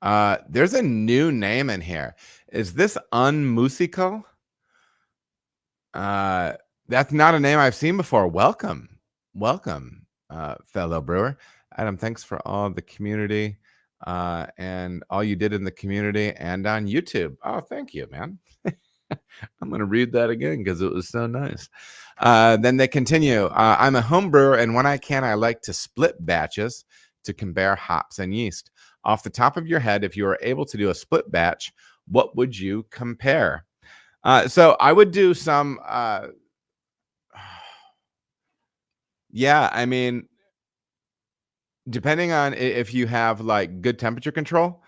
There's a new name in here. Is this unmusical? That's not a name I've seen before. Welcome, fellow brewer. Adam, thanks for all the community and all you did in the community and on YouTube. Oh, thank you, man. I'm going to read that again because it was so nice. Then they continue. I'm a home brewer, and when I can, I like to split batches to compare hops and yeast. Off the top of your head, if you were able to do a split batch, what would you compare? So I would do some, yeah, I mean, depending on if you have like good temperature control,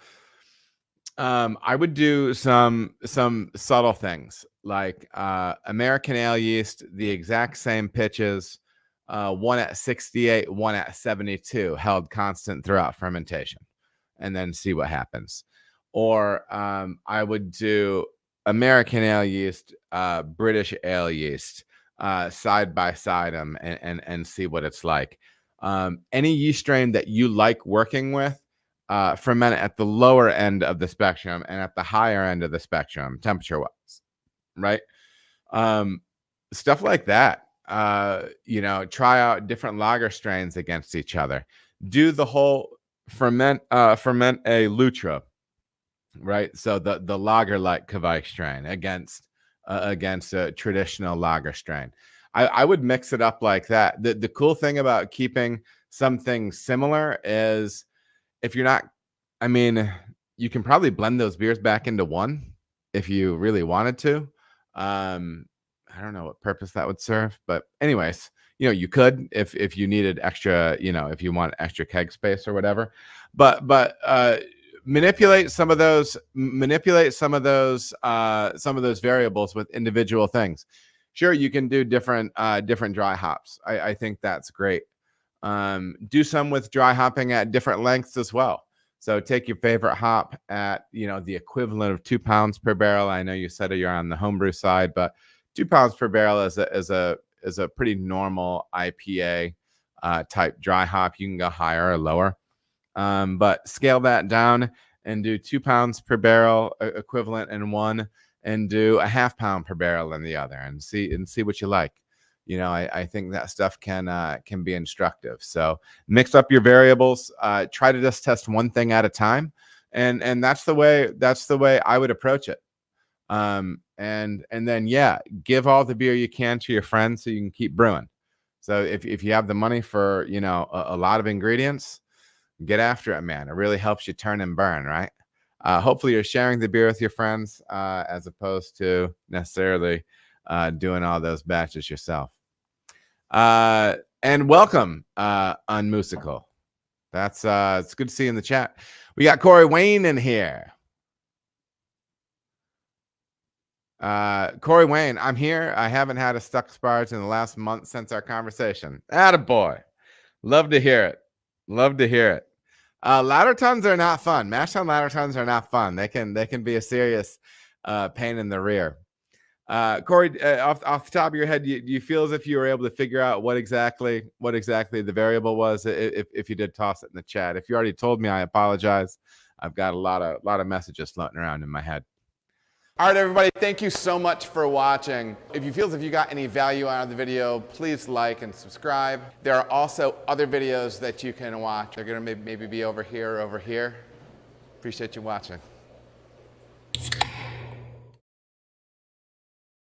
I would do some subtle things like American ale yeast, the exact same pitches, one at 68, one at 72, held constant throughout fermentation, and then see what happens. Or I would do American ale yeast, British ale yeast, side by side them and see what it's like. Any yeast strain that you like working with, ferment at the lower end of the spectrum and at the higher end of the spectrum, temperature wise, right? Stuff like that. Try out different lager strains against each other. Do the whole ferment a Lutra, right? So the lager like Kveik strain against a traditional lager strain. I would mix it up like that. The cool thing about keeping something similar is if you're not, I mean, you can probably blend those beers back into one if you really wanted to. I don't know what purpose that would serve, but anyways, you could if you needed extra, if you want extra keg space or whatever. But manipulate some of those variables with individual things. Sure, you can do different dry hops. I think that's great. Do some with dry hopping at different lengths as well. So take your favorite hop at the equivalent of 2 pounds per barrel. I know you said you're on the homebrew side, but 2 pounds per barrel is a pretty normal IPA type dry hop. You can go higher or lower, but scale that down and do 2 pounds per barrel equivalent in one, and do a half pound per barrel in the other, and see what you like. I think that stuff can be instructive. So mix up your variables. Try to just test one thing at a time, and that's the way I would approach it. And then give all the beer you can to your friends so you can keep brewing. So if you have the money for a lot of ingredients, get after it, man. It really helps you turn and burn, right? Hopefully you're sharing the beer with your friends as opposed to necessarily doing all those batches yourself. And welcome, Unmusical. That's it's good to see you in the chat. We got Corey Wayne in here. Corey Wayne, I'm here. I haven't had a stuck sparge in the last month since our conversation. Attaboy. Love to hear it. Ladder tons are not fun. Mash on ladder tons are not fun. They can be a serious pain in the rear. Corey, off the top of your head, do you feel as if you were able to figure out what exactly the variable was? If you did toss it in the chat. If you already told me, I apologize. I've got a lot of messages floating around in my head. All right, everybody, thank you so much for watching. If you feel as if you got any value out of the video, please like and subscribe. There are also other videos that you can watch. They're going to maybe be over here or over here. Appreciate you watching.